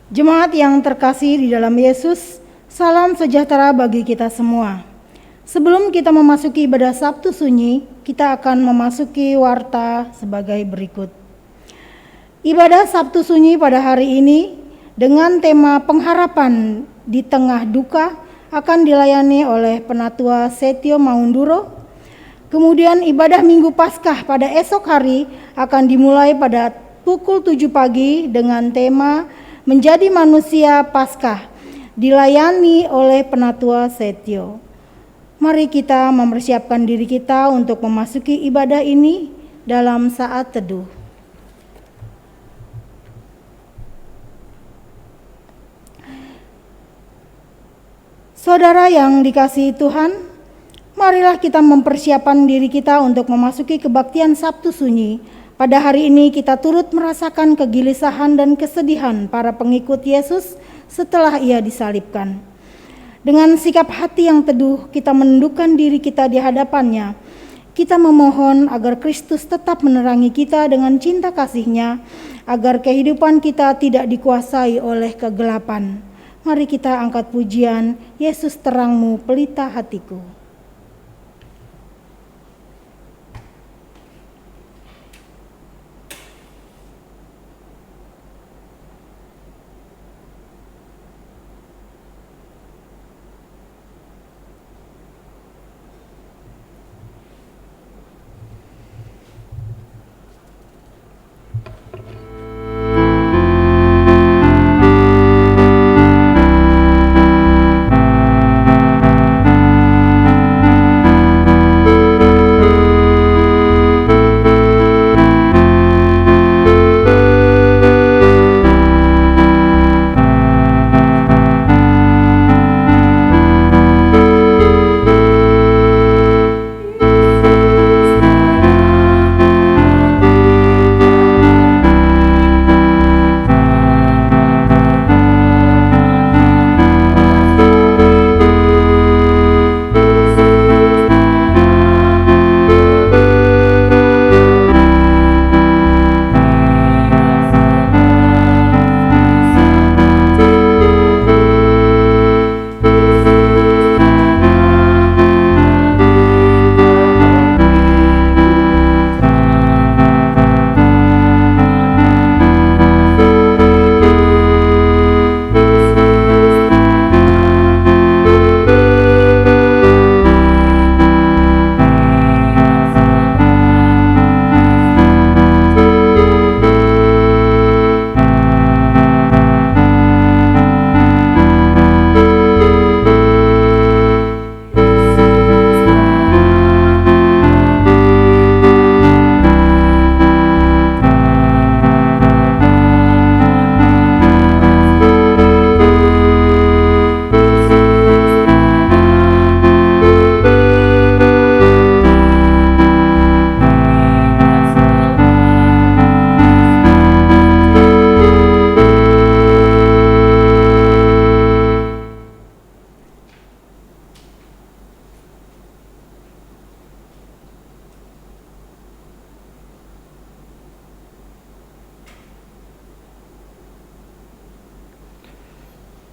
Jemaat yang terkasih di dalam Yesus, salam sejahtera bagi kita semua. Sebelum kita memasuki ibadah Sabtu Sunyi, kita akan memasuki warta sebagai berikut. Ibadah Sabtu Sunyi pada hari ini dengan tema pengharapan di tengah duka akan dilayani oleh Penatua Setio Maunduro. Kemudian ibadah Minggu Paskah pada esok hari akan dimulai pada pukul 7 pagi dengan tema Menjadi Manusia Paskah, dilayani oleh Penatua Setio. Mari kita mempersiapkan diri kita untuk memasuki ibadah ini dalam saat teduh. Saudara yang dikasihi Tuhan, marilah kita mempersiapkan diri kita untuk memasuki kebaktian Sabtu Sunyi. Pada hari ini kita turut merasakan kegelisahan dan kesedihan para pengikut Yesus setelah ia disalibkan. Dengan sikap hati yang teduh, kita menundukkan diri kita di hadapannya. Kita memohon agar Kristus tetap menerangi kita dengan cinta kasih-Nya, agar kehidupan kita tidak dikuasai oleh kegelapan. Mari kita angkat pujian, Yesus terangmu pelita hatiku.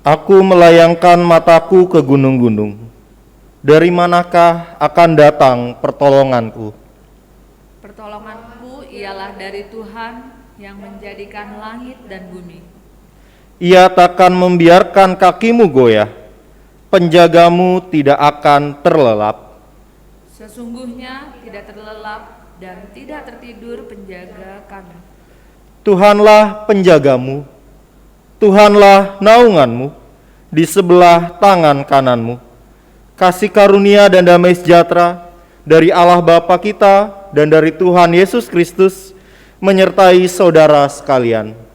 Aku melayangkan mataku ke gunung-gunung. Dari manakah akan datang pertolonganku? Pertolonganku ialah dari Tuhan yang menjadikan langit dan bumi. Ia takkan membiarkan kakimu goyah, penjagamu tidak akan terlelap. Sesungguhnya tidak terlelap dan tidak tertidur penjaga kami. Tuhanlah penjagamu, Tuhanlah naunganmu, di sebelah tangan kananmu. Kasih karunia dan damai sejahtera dari Allah Bapa kita dan dari Tuhan Yesus Kristus menyertai saudara sekalian.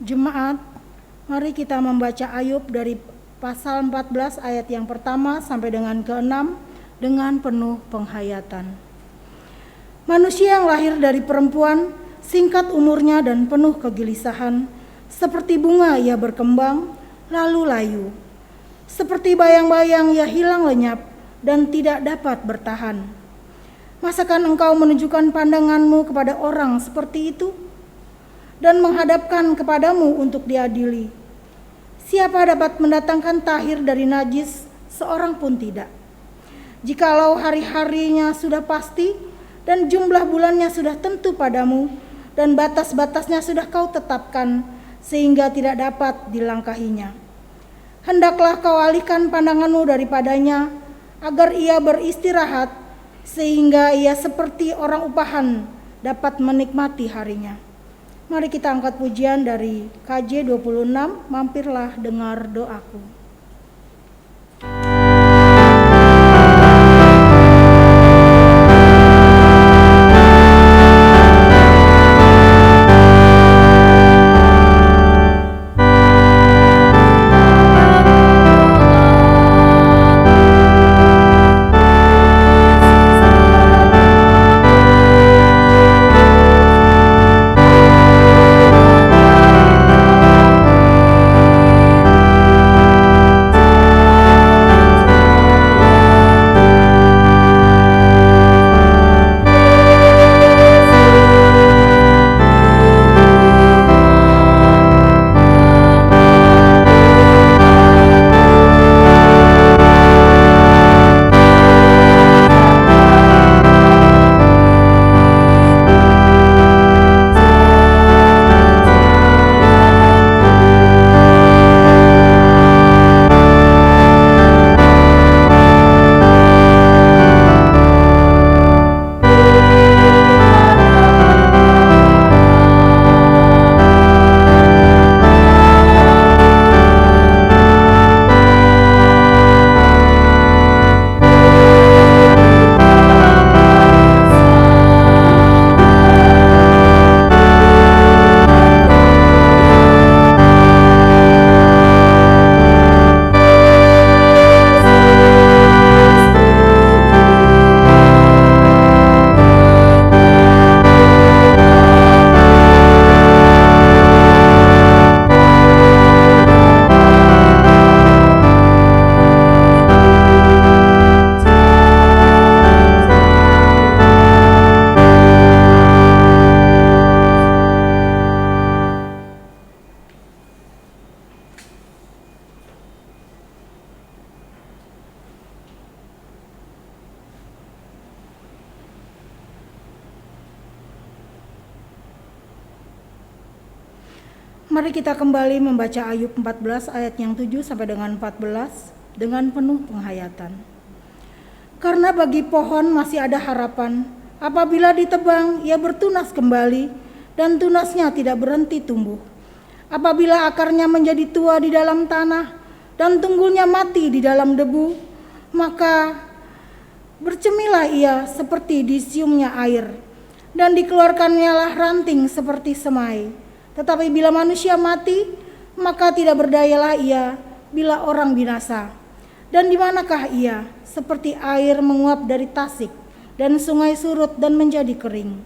Jemaat, mari kita membaca Ayub dari pasal 14 ayat yang pertama sampai dengan ke-6 dengan penuh penghayatan. Manusia yang lahir dari perempuan, singkat umurnya dan penuh kegelisahan, seperti bunga ia berkembang, lalu layu. Seperti bayang-bayang ia hilang lenyap dan tidak dapat bertahan. Masakan engkau menunjukkan pandanganmu kepada orang seperti itu dan menghadapkan kepadamu untuk diadili? Siapa dapat mendatangkan tahir dari najis? Seorang pun tidak. Jikalau hari-harinya sudah pasti dan jumlah bulannya sudah tentu padamu dan batas-batasnya sudah kau tetapkan sehingga tidak dapat dilangkahinya. Hendaklah kau alihkan pandanganmu daripadanya agar ia beristirahat sehingga ia seperti orang upahan dapat menikmati harinya. Mari kita angkat pujian dari KJ 26, mampirlah dengar doaku. Mari kita kembali membaca Ayub 14 ayat yang 7 sampai dengan 14 dengan penuh penghayatan. Karena bagi pohon masih ada harapan, apabila ditebang ia bertunas kembali dan tunasnya tidak berhenti tumbuh. Apabila akarnya menjadi tua di dalam tanah dan tunggulnya mati di dalam debu, maka bercemilah ia seperti disiumnya air dan dikeluarkannyalah ranting seperti semai. Tetapi bila manusia mati, maka tidak berdayalah ia bila orang binasa. Dan di manakah ia? Seperti air menguap dari tasik dan sungai surut dan menjadi kering.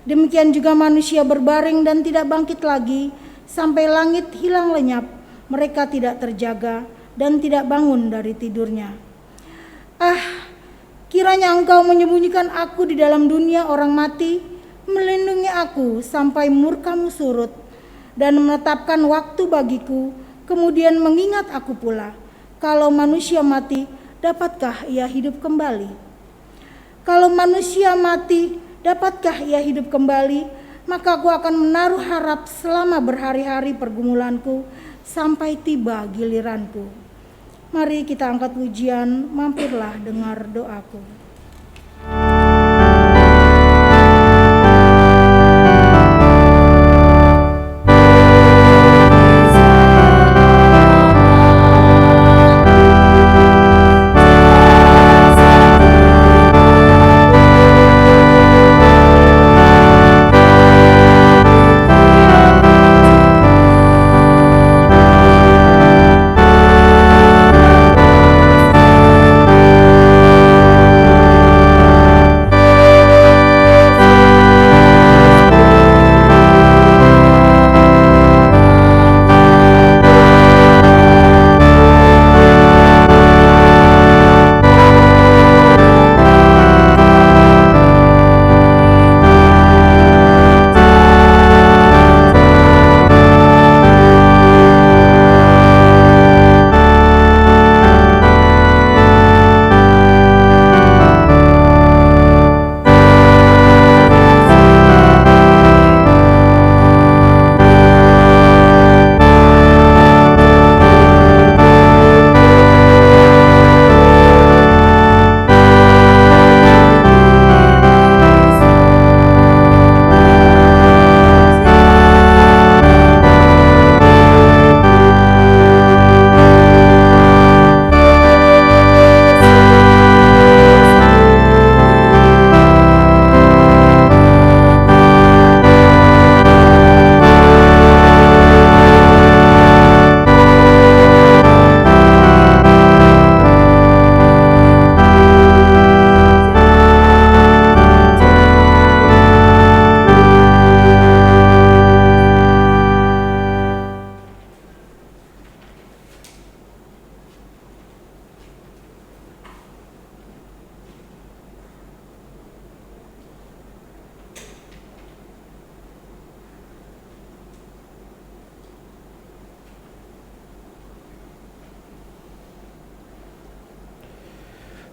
Demikian juga manusia berbaring dan tidak bangkit lagi sampai langit hilang lenyap. Mereka tidak terjaga dan tidak bangun dari tidurnya. Kiranya engkau menyembunyikan aku di dalam dunia orang mati, melindungi aku sampai murkamu surut, dan menetapkan waktu bagiku, kemudian mengingat aku pula. Kalau manusia mati, dapatkah ia hidup kembali? Kalau manusia mati, dapatkah ia hidup kembali? Maka aku akan menaruh harap selama berhari-hari pergumulanku, sampai tiba giliranku. Mari kita angkat pujian, mampirlah dengar doaku.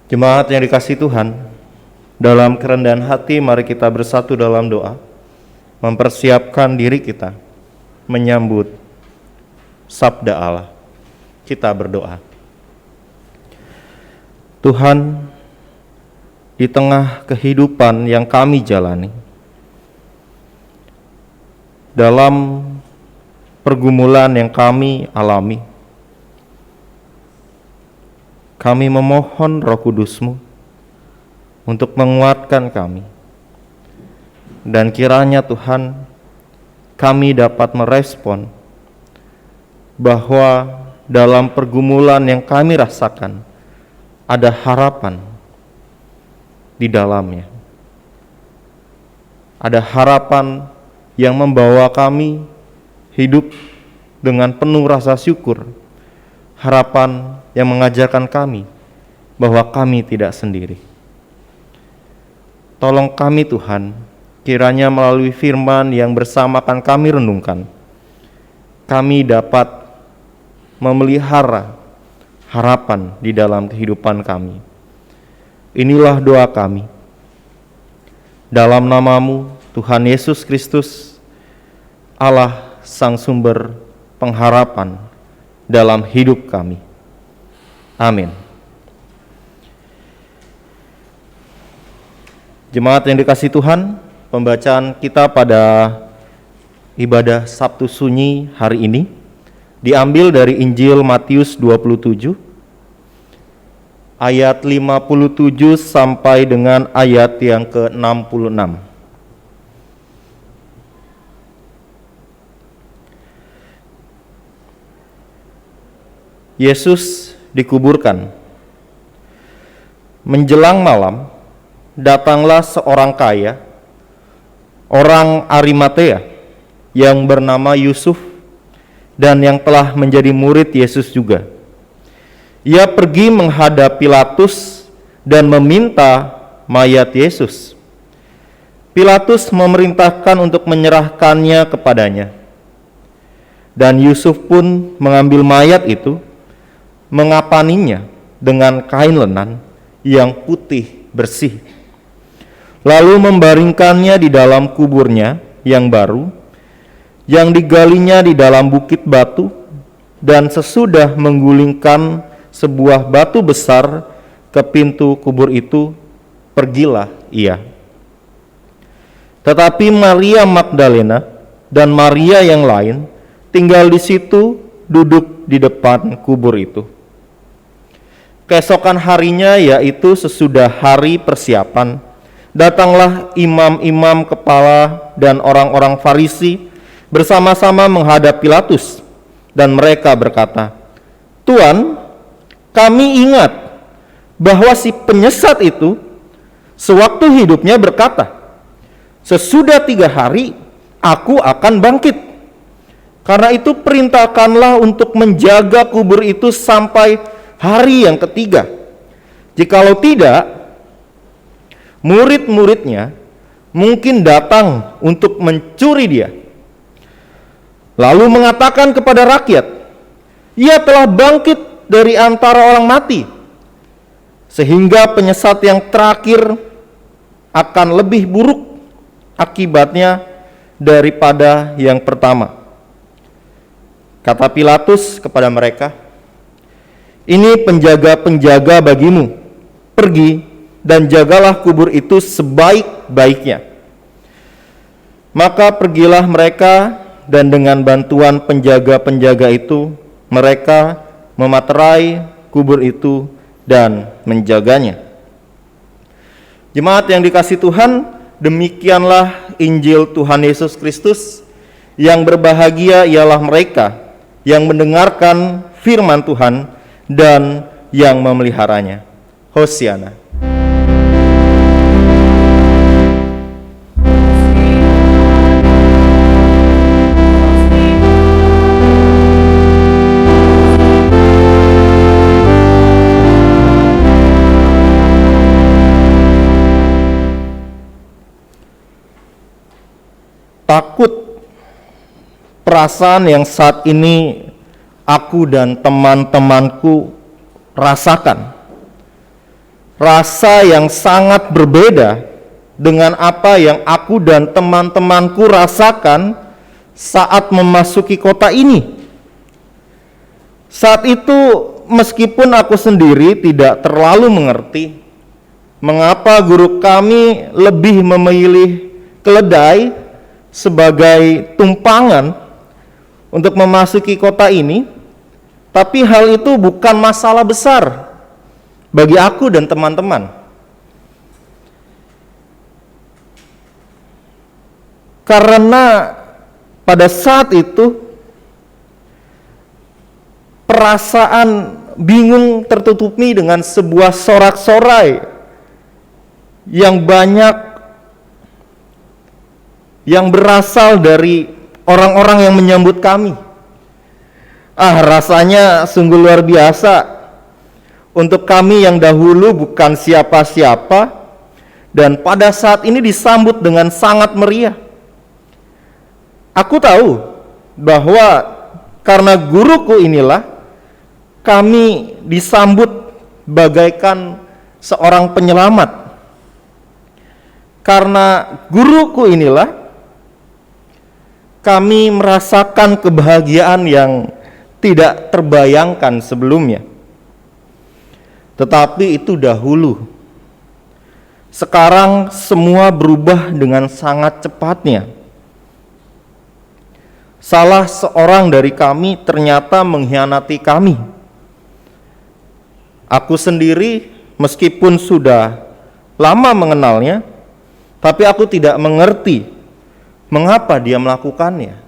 Jemaat yang dikasihi Tuhan, dalam kerendahan hati mari kita bersatu dalam doa, mempersiapkan diri kita menyambut sabda Allah. Kita berdoa. Tuhan, di tengah kehidupan yang kami jalani, dalam pergumulan yang kami alami, kami memohon Roh Kudus-Mu untuk menguatkan kami. Dan kiranya Tuhan, kami dapat merespon bahwa dalam pergumulan yang kami rasakan, ada harapan di dalamnya. Ada harapan yang membawa kami hidup dengan penuh rasa syukur. Harapan yang mengajarkan kami bahwa kami tidak sendiri. Tolong kami Tuhan, kiranya melalui firman yang bersamakan kami renungkan, kami dapat memelihara harapan di dalam kehidupan kami. Inilah doa kami. Dalam nama-Mu, Tuhan Yesus Kristus, Allah Sang Sumber pengharapan dalam hidup kami. Amin. Jemaat yang dikasihi Tuhan, pembacaan kita pada ibadah Sabtu Sunyi hari ini diambil dari Injil Matius 27 ayat 57 sampai dengan ayat yang ke-66. Yesus dikuburkan. Menjelang malam, datanglah seorang kaya, orang Arimatea, yang bernama Yusuf, dan yang telah menjadi murid Yesus juga. Ia pergi menghadap Pilatus dan meminta mayat Yesus. Pilatus memerintahkan untuk menyerahkannya kepadanya. Dan Yusuf pun mengambil mayat itu, mengapaninya dengan kain lenan yang putih bersih, lalu membaringkannya di dalam kuburnya yang baru, yang digalinya di dalam bukit batu, dan sesudah menggulingkan sebuah batu besar ke pintu kubur itu, pergilah ia. Tetapi Maria Magdalena dan Maria yang lain tinggal di situ, duduk di depan kubur itu. Keesokan harinya, yaitu sesudah hari persiapan, datanglah imam-imam kepala dan orang-orang Farisi bersama-sama menghadap Pilatus, dan mereka berkata, "Tuan, kami ingat bahwa si penyesat itu sewaktu hidupnya berkata, 'Sesudah 3 hari aku akan bangkit.' Karena itu perintahkanlah untuk menjaga kubur itu sampai hari yang ketiga. Jikalau tidak, murid-muridnya mungkin datang untuk mencuri dia, lalu mengatakan kepada rakyat, 'Ia telah bangkit dari antara orang mati,' sehingga penyesat yang terakhir akan lebih buruk akibatnya daripada yang pertama." Kata Pilatus kepada mereka, "Ini penjaga-penjaga bagimu, pergi dan jagalah kubur itu sebaik-baiknya." Maka pergilah mereka, dan dengan bantuan penjaga-penjaga itu, mereka mematerai kubur itu dan menjaganya. Jemaat yang dikasihi Tuhan, demikianlah Injil Tuhan Yesus Kristus. Yang berbahagia ialah mereka yang mendengarkan firman Tuhan dan yang memeliharanya. Hosiana. Takut, perasaan yang saat ini aku dan teman-temanku rasakan. rasa yang sangat berbeda dengan apa yang aku dan teman-temanku rasakan saat memasuki kota ini. Saat itu, meskipun aku sendiri tidak terlalu mengerti mengapa guru kami lebih memilih keledai sebagai tumpangan untuk memasuki kota ini, tapi hal itu bukan masalah besar bagi aku dan teman-teman. Karena pada saat itu perasaan bingung tertutupi dengan sebuah sorak-sorai yang banyak yang berasal dari orang-orang yang menyambut kami. Rasanya sungguh luar biasa untuk kami yang dahulu bukan siapa-siapa dan pada saat ini disambut dengan sangat meriah. Aku tahu bahwa karena guruku inilah kami disambut bagaikan seorang penyelamat. Karena guruku inilah kami merasakan kebahagiaan yang tidak terbayangkan sebelumnya. Tetapi itu dahulu. Sekarang semua berubah dengan sangat cepatnya. Salah seorang dari kami ternyata mengkhianati kami. Aku sendiri meskipun sudah lama mengenalnya, tapi aku tidak mengerti mengapa dia melakukannya.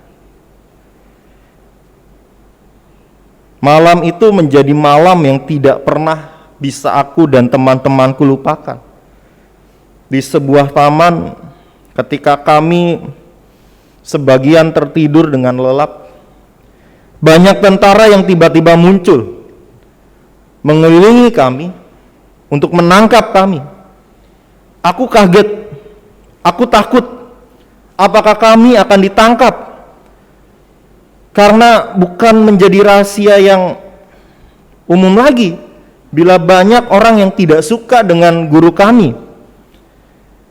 Malam itu menjadi malam yang tidak pernah bisa aku dan teman-temanku lupakan. Di sebuah taman, ketika kami sebagian tertidur dengan lelap, banyak tentara yang tiba-tiba muncul mengelilingi kami untuk menangkap kami. Aku kaget, aku takut apakah kami akan ditangkap, karena bukan menjadi rahasia yang umum lagi bila banyak orang yang tidak suka dengan guru kami.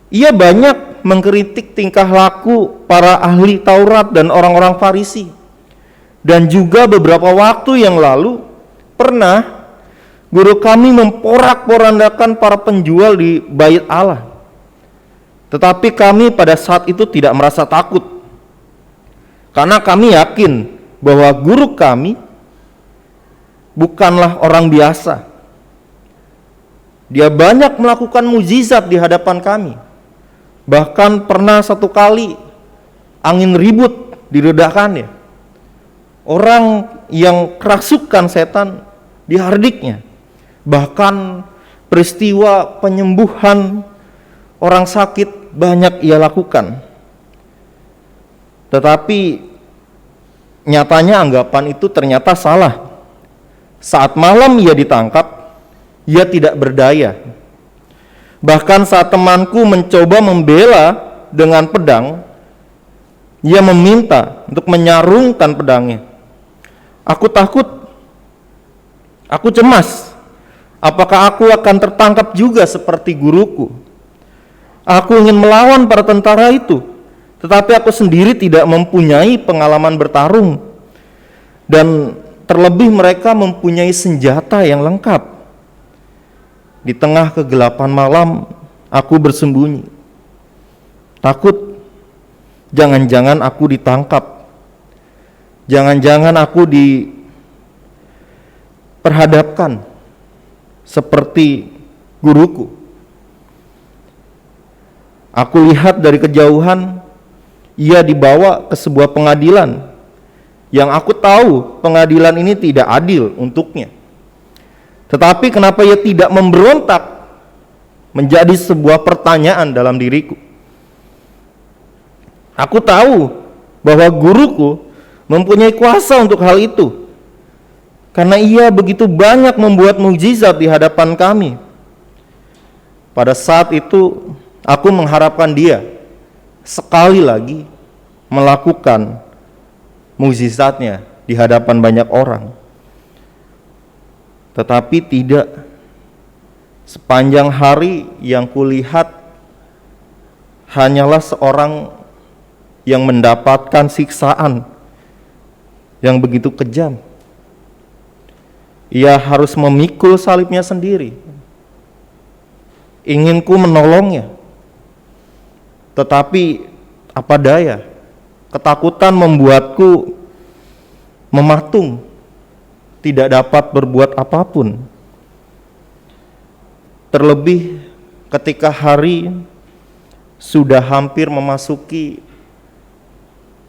Ia banyak mengkritik tingkah laku para ahli Taurat dan orang-orang Farisi. Dan juga beberapa waktu yang lalu pernah guru kami memporak-porandakan para penjual di Bait Allah. Tetapi kami pada saat itu tidak merasa takut, karena kami yakin bahwa guru kami bukanlah orang biasa. Dia banyak melakukan mukjizat di hadapan kami. Bahkan pernah satu kali angin ribut diredakannya. Orang yang kerasukan setan dihardiknya. Bahkan peristiwa penyembuhan orang sakit banyak ia lakukan. Tetapi nyatanya anggapan itu ternyata salah. Saat malam ia ditangkap, ia tidak berdaya. Bahkan saat temanku mencoba membela dengan pedang, ia meminta untuk menyarungkan pedangnya. Aku takut, aku cemas. Apakah aku akan tertangkap juga seperti guruku? Aku ingin melawan para tentara itu, tetapi aku sendiri tidak mempunyai pengalaman bertarung. Dan terlebih mereka mempunyai senjata yang lengkap. Di tengah kegelapan malam, aku bersembunyi. Takut, jangan-jangan aku ditangkap. Jangan-jangan aku diperhadapkan seperti guruku. Aku lihat dari kejauhan, ia dibawa ke sebuah pengadilan yang aku tahu pengadilan ini tidak adil untuknya. Tetapi kenapa ia tidak memberontak, menjadi sebuah pertanyaan dalam diriku. Aku tahu bahwa guruku mempunyai kuasa untuk hal itu, karena ia begitu banyak membuat mukjizat di hadapan kami. Pada saat itu aku mengharapkan dia sekali lagi melakukan mukjizatnya di hadapan banyak orang. Tetapi tidak. Sepanjang hari yang kulihat hanyalah seorang yang mendapatkan siksaan yang begitu kejam. Ia harus memikul salibnya sendiri. Inginku menolongnya, tetapi apa daya, ketakutan membuatku mematung, tidak dapat berbuat apapun. Terlebih ketika hari sudah hampir memasuki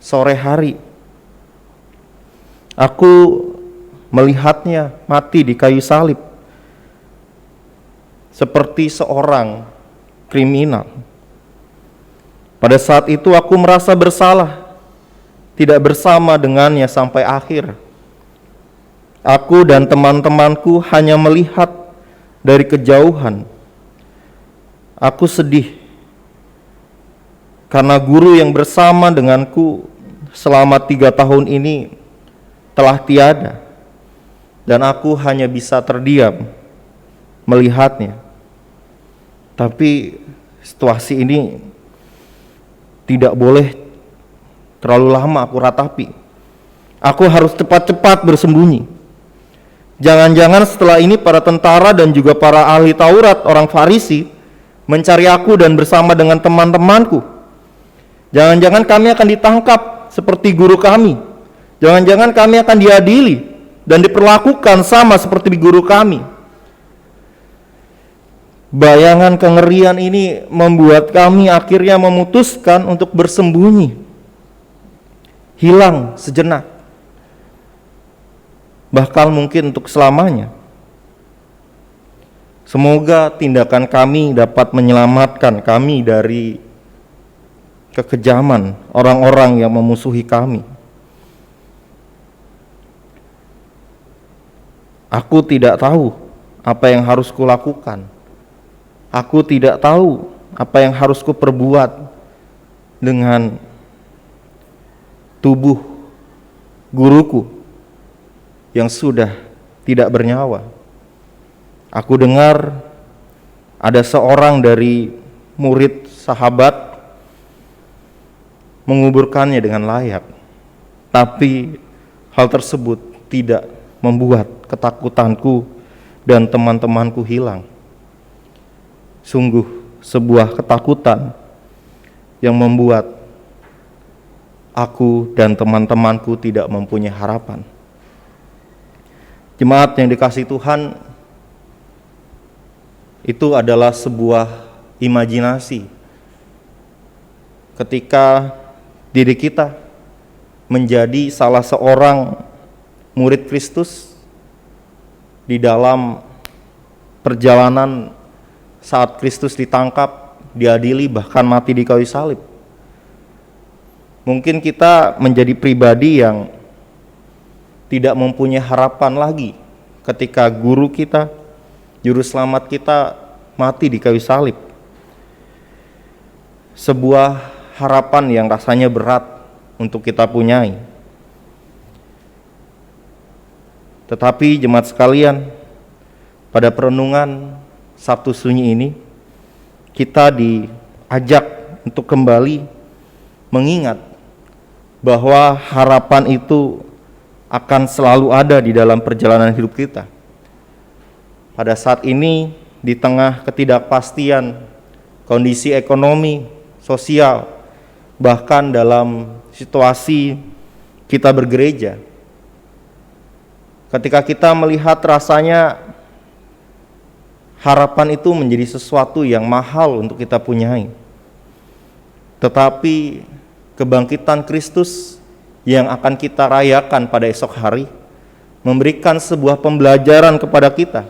sore hari, aku melihatnya mati di kayu salib seperti seorang kriminal. Pada saat itu aku merasa bersalah, tidak bersama dengannya sampai akhir. Aku dan teman-temanku hanya melihat dari kejauhan. Aku sedih karena guru yang bersama denganku selama 3 tahun ini telah tiada, dan aku hanya bisa terdiam melihatnya. Tapi situasi ini tidak boleh terlalu lama aku ratapi. Aku harus cepat-cepat bersembunyi. Jangan-jangan setelah ini para tentara dan juga para ahli Taurat, orang Farisi, mencari aku dan bersama dengan teman-temanku. Jangan-jangan kami akan ditangkap seperti guru kami. Jangan-jangan kami akan diadili dan diperlakukan sama seperti guru kami. Bayangan kengerian ini membuat kami akhirnya memutuskan untuk bersembunyi, hilang sejenak, bahkan mungkin untuk selamanya. Semoga tindakan kami dapat menyelamatkan kami dari kekejaman orang-orang yang memusuhi kami. Aku tidak tahu apa yang harus kulakukan. Aku tidak tahu apa yang harus kuperbuat dengan tubuh guruku yang sudah tidak bernyawa. Aku dengar ada seorang dari murid sahabat menguburkannya dengan layak, tapi hal tersebut tidak membuat ketakutanku dan teman-temanku hilang. Sungguh sebuah ketakutan yang membuat aku dan teman-temanku tidak mempunyai harapan. Jemaat yang dikasihi Tuhan, itu adalah sebuah imajinasi ketika diri kita menjadi salah seorang murid Kristus di dalam perjalanan saat Kristus ditangkap, diadili, bahkan mati di kayu salib. Mungkin kita menjadi pribadi yang tidak mempunyai harapan lagi ketika guru kita, juru selamat kita mati di kayu salib. Sebuah harapan yang rasanya berat untuk kita punyai. Tetapi jemaat sekalian, pada perenungan Sabtu Sunyi ini, kita diajak untuk kembali mengingat bahwa harapan itu akan selalu ada di dalam perjalanan hidup kita. Pada saat ini, di tengah ketidakpastian kondisi ekonomi, sosial, bahkan dalam situasi kita bergereja, ketika kita melihat rasanya harapan itu menjadi sesuatu yang mahal untuk kita punyai. Tetapi kebangkitan Kristus yang akan kita rayakan pada esok hari memberikan sebuah pembelajaran kepada kita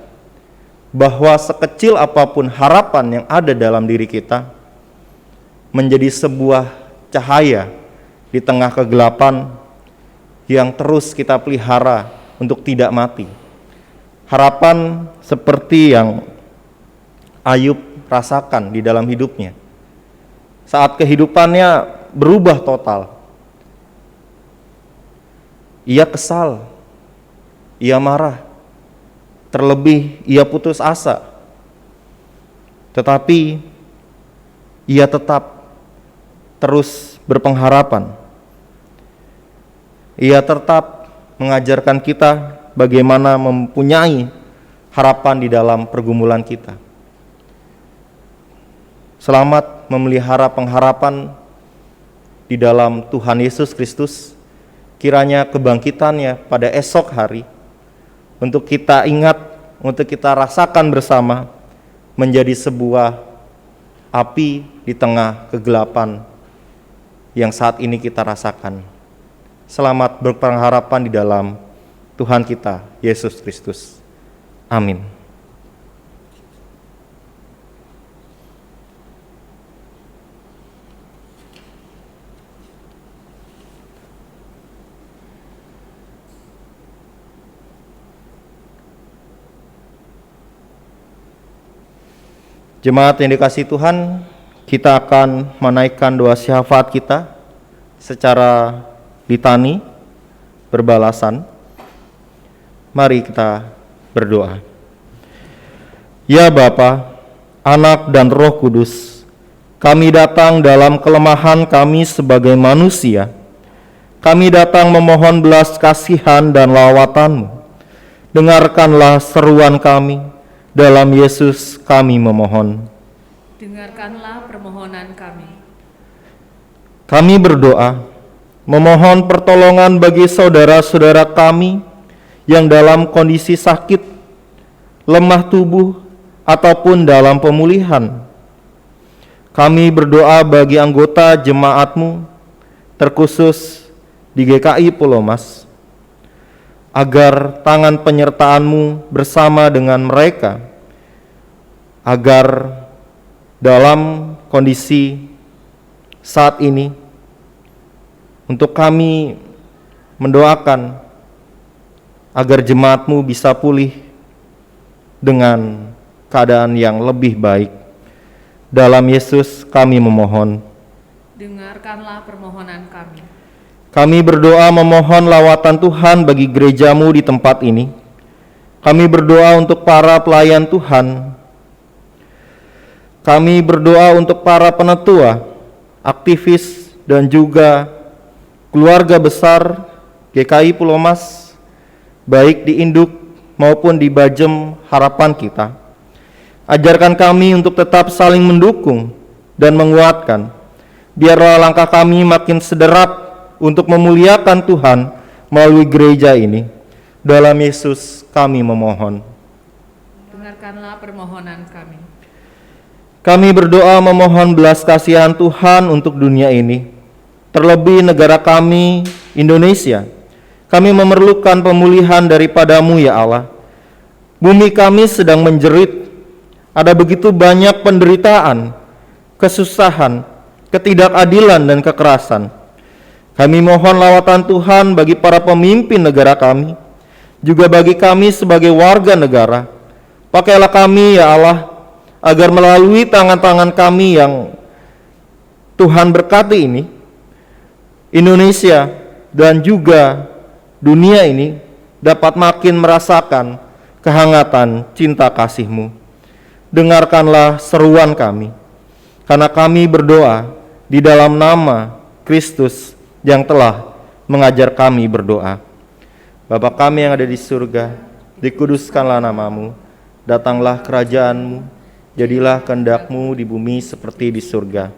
bahwa sekecil apapun harapan yang ada dalam diri kita menjadi sebuah cahaya di tengah kegelapan yang terus kita pelihara untuk tidak mati. Harapan seperti yang Ayub rasakan di dalam hidupnya saat kehidupannya berubah total. Ia kesal, ia marah, terlebih ia putus asa. tetapi ia tetap terus berpengharapan. Ia tetap mengajarkan kita bagaimana mempunyai harapan di dalam pergumulan kita. Selamat memelihara pengharapan di dalam Tuhan Yesus Kristus. Kiranya kebangkitannya pada esok hari untuk kita ingat, untuk kita rasakan bersama, menjadi sebuah api di tengah kegelapan yang saat ini kita rasakan. Selamat berpengharapan di dalam Tuhan kita, Yesus Kristus. Amin. Jemaat yang dikasihi Tuhan, kita akan menaikkan doa syafaat kita secara litani berbalasan. Mari kita berdoa. Ya Bapa, Anak dan Roh Kudus, kami datang dalam kelemahan kami sebagai manusia. Kami datang memohon belas kasihan dan lawatan-Mu. Dengarkanlah seruan kami. Dalam Yesus kami memohon. Dengarkanlah permohonan kami. Kami berdoa, memohon pertolongan bagi saudara-saudara kami yang dalam kondisi sakit, lemah tubuh, ataupun dalam pemulihan. Kami berdoa bagi anggota jemaat-Mu, terkhusus di GKI Pulau Mas, agar tangan penyertaan-Mu bersama dengan mereka, agar dalam kondisi saat ini, untuk kami mendoakan agar jemaat-Mu bisa pulih dengan keadaan yang lebih baik. Dalam Yesus kami memohon. Dengarkanlah permohonan kami. Kami berdoa memohon lawatan Tuhan bagi gereja-Mu di tempat ini. Kami berdoa untuk para pelayan Tuhan. Kami berdoa untuk para penetua, aktivis, dan juga keluarga besar GKI Pulau Mas, baik di Induk maupun di Bajem Harapan kita. Ajarkan kami untuk tetap saling mendukung dan menguatkan. Biarlah langkah kami makin sederap untuk memuliakan Tuhan melalui gereja ini. Dalam Yesus kami memohon. Dengarkanlah permohonan kami. Kami berdoa memohon belas kasihan Tuhan untuk dunia ini, terlebih negara kami, Indonesia. Kami memerlukan pemulihan daripada-Mu ya Allah. Bumi kami sedang menjerit, ada begitu banyak penderitaan, kesusahan, ketidakadilan dan kekerasan. Kami mohon lawatan Tuhan bagi para pemimpin negara kami, juga bagi kami sebagai warga negara. Pakailah kami ya Allah, agar melalui tangan-tangan kami yang Tuhan berkati ini, Indonesia dan juga dunia ini dapat makin merasakan kehangatan cinta kasih-Mu. Dengarkanlah seruan kami, karena kami berdoa di dalam nama Kristus yang telah mengajar kami berdoa. Bapa kami yang ada di surga, dikuduskanlah nama-Mu, datanglah kerajaan-Mu, jadilah kehendak-Mu di bumi seperti di surga.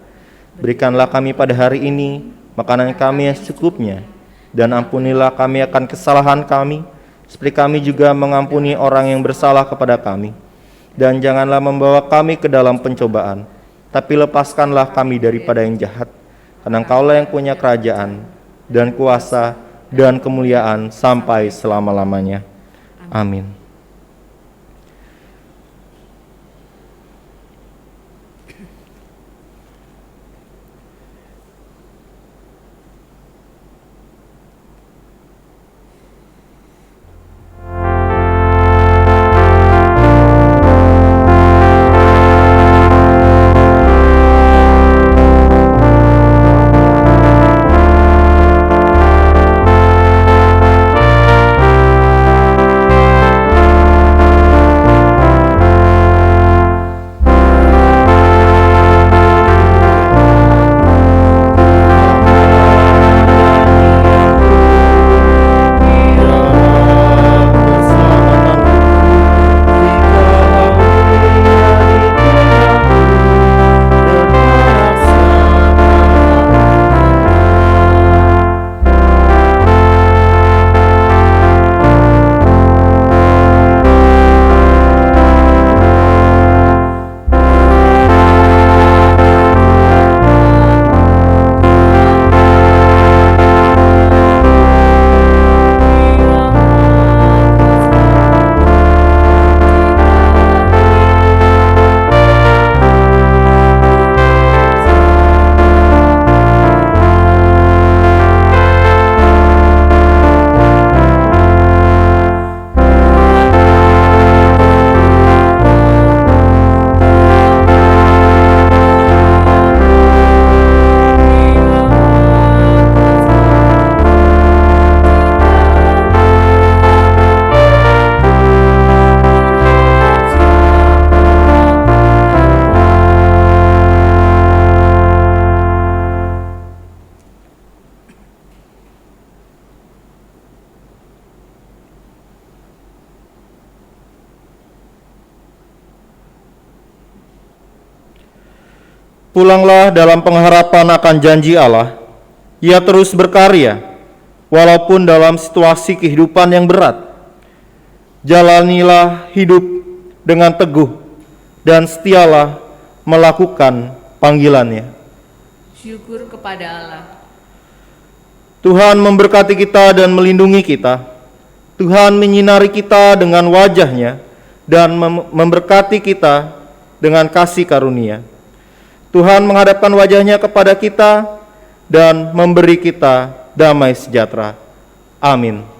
Berikanlah kami pada hari ini makanan kami yang secukupnya, dan ampunilah kami akan kesalahan kami, seperti kami juga mengampuni orang yang bersalah kepada kami. Dan janganlah membawa kami ke dalam pencobaan, tapi lepaskanlah kami daripada yang jahat. Karena Engkaulah yang punya kerajaan, dan kuasa, dan kemuliaan sampai selama-lamanya. Amin. Pulanglah dalam pengharapan akan janji Allah. Ia terus berkarya, walaupun dalam situasi kehidupan yang berat. Jalanilah hidup dengan teguh, dan setialah melakukan panggilannya. Syukur kepada Allah. Tuhan memberkati kita dan melindungi kita. Tuhan menyinari kita dengan wajah-Nya dan memberkati kita dengan kasih karunia. Tuhan menghadapkan wajah-Nya kepada kita dan memberi kita damai sejahtera. Amin.